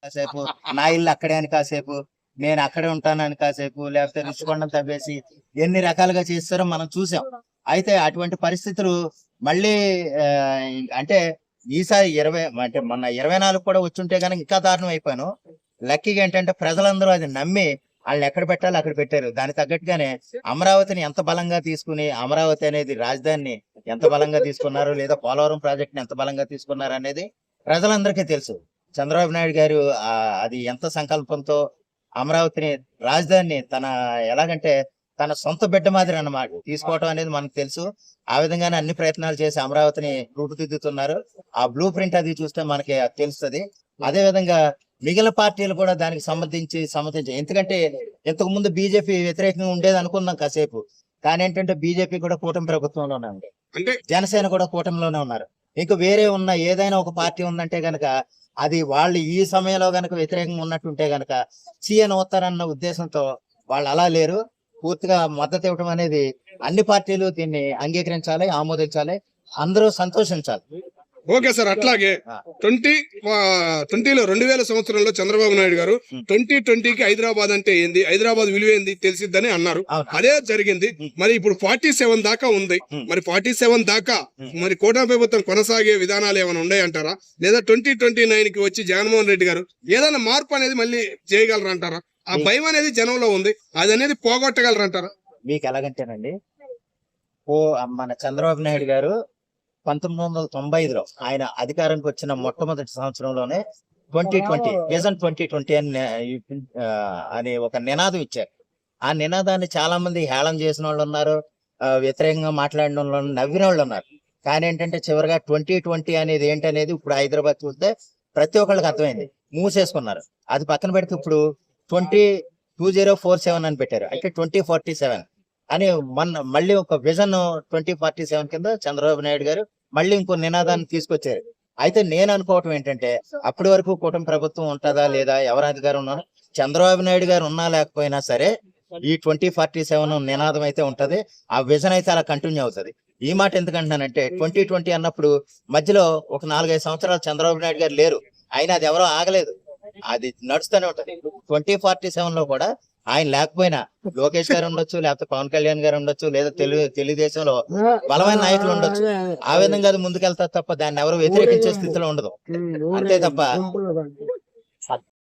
కాసేపు, నా ఇల్లు అక్కడే అని కాసేపు, నేను అక్కడే ఉంటానని కాసేపు, లేకపోతే రుషికొండం తవ్వేసి ఎన్ని రకాలుగా చేస్తారో మనం చూసాం. అయితే అటువంటి పరిస్థితులు మళ్ళీ అంటే ఈసారి 20 అంటే మొన్న 24 కూడా వచ్చుంటే కనుక ఇంకా దారుణం అయిపోయాను. లక్కీగా ఏంటంటే ప్రజలందరూ అది నమ్మి వాళ్ళని ఎక్కడ పెట్టాలో అక్కడ పెట్టారు. దానికి తగ్గట్టుగానే అమరావతిని ఎంత బలంగా తీసుకుని, అమరావతి అనేది రాజధానిని ఎంత బలంగా తీసుకున్నారు, లేదా పోలవరం ప్రాజెక్టుని ఎంత బలంగా తీసుకున్నారు అనేది ప్రజలందరికీ తెలుసు. చంద్రబాబు నాయుడు గారు అది ఎంత సంకల్పంతో అమరావతిని రాజధానిని ఎలాగంటే తన సొంత బిడ్డ మాదిరి అన్నమాట తీసుకోవటం అనేది మనకు తెలుసు. ఆ విధంగానే అన్ని ప్రయత్నాలు చేసి అమరావతిని రూపుదిద్దుతున్నారు. ఆ బ్లూ ప్రింట్ అది చూస్తే మనకి తెలుస్తుంది. అదే విధంగా మిగిలిన పార్టీలు కూడా దానికి సమ్మతించి ఎందుకంటే ఇంతకు ముందు బీజేపీ వ్యతిరేకంగా ఉండేది అనుకున్నాం కాసేపు. కానీ ఏంటంటే బీజేపీ కూడా కూటమి ప్రభుత్వంలోనే ఉంది, అంటే జనసేన కూడా కూటమిలోనే ఉన్నారు. ఇంకా వేరే ఉన్న ఏదైనా ఒక పార్టీ ఉందంటే గనక అది వాళ్ళు ఈ సమయంలో గనక వ్యతిరేకంగా ఉన్నట్టుంటే గనక సీఎన్ అవుతారన్న ఉద్దేశంతో వాళ్ళు అలా లేరు. పూర్తిగా మద్దతు ఇవ్వడం అనేది అన్ని పార్టీలు దీన్ని అంగీకరించాలి, ఆమోదించాలి, అందరూ సంతోషించాలి. Okay sir. అట్లాగే 2020 సంవత్సరంలో చంద్రబాబు నాయుడు గారు 2020కి హైదరాబాద్ అంటే ఏంది, హైదరాబాద్ విలువ ఏంది తెలిసిద్దని అన్నారు. అదే జరిగింది. మరి ఇప్పుడు 47 దాకా ఉంది. మరి 47 దాకా మరి కూటమి ప్రభుత్వం కొనసాగే విధానాలు ఏమైనా ఉన్నాయంటారా, లేదా 2029కి వచ్చి జగన్మోహన్ రెడ్డి గారు ఏదైనా మార్పు అనేది మళ్ళీ చేయగలరంటారా? ఆ భయం అనేది జనంలో ఉంది, అది అనేది పోగొట్టగలరంటారా? మీకు ఎలాగంటేనండి, మన చంద్రబాబు నాయుడు గారు 1995లో ఆయన అధికారానికి వచ్చిన మొట్టమొదటి సంవత్సరంలోనే 2020 విజన్ 2020 అని ఒక నినాదం ఇచ్చారు. ఆ నినాదాన్ని చాలా మంది హేళన చేసిన వాళ్ళు ఉన్నారు, వ్యతిరేకంగా మాట్లాడిన వాళ్ళు, నవ్విన వాళ్ళు ఉన్నారు. కానీ ఏంటంటే చివరిగా 2020 అనేది ఏంటనేది ఇప్పుడు హైదరాబాద్ చూస్తే ప్రతి ఒక్కళ్ళకి అర్థమైంది, మూసేసుకున్నారు. అది పక్కన పెడితే ఇప్పుడు 2047 అని పెట్టారు, అంటే 2047 అని మళ్ళీ ఒక విజన్ 2047 కింద చంద్రబాబు నాయుడు గారు మళ్ళీ ఇంకో నినాదాన్ని తీసుకొచ్చారు. అయితే నేను అనుకోవటం ఏంటంటే అప్పటి వరకు కూటమి ప్రభుత్వం ఉంటుందా లేదా, ఎవరు అధికారం ఉన్నారు, చంద్రబాబు నాయుడు గారు ఉన్నా లేకపోయినా సరే ఈ 2047 నినాదం అయితే ఉంటది. ఆ విజన్ అయితే అలా కంటిన్యూ అవుతుంది. ఈ మాట ఎందుకంటున్నానంటే 2020 అన్నప్పుడు మధ్యలో ఒక 4-5 సంవత్సరాలు చంద్రబాబు నాయుడు గారు లేరు, అయినా అది ఎవరో ఆగలేదు, అది నడుస్తూనే ఉంటది. 2047లో కూడా ఆయన లేకపోయినా లోకేష్ గారు ఉండొచ్చు, లేకపోతే పవన్ కళ్యాణ్ గారు ఉండొచ్చు, లేదా తెలుగుదేశంలో బలమైన నాయకులు ఉండొచ్చు. ఆ విధంగా అది ముందుకెళ్తారు తప్ప దాన్ని ఎవరు వ్యతిరేకించే స్థితిలో ఉండదు. అంతే తప్ప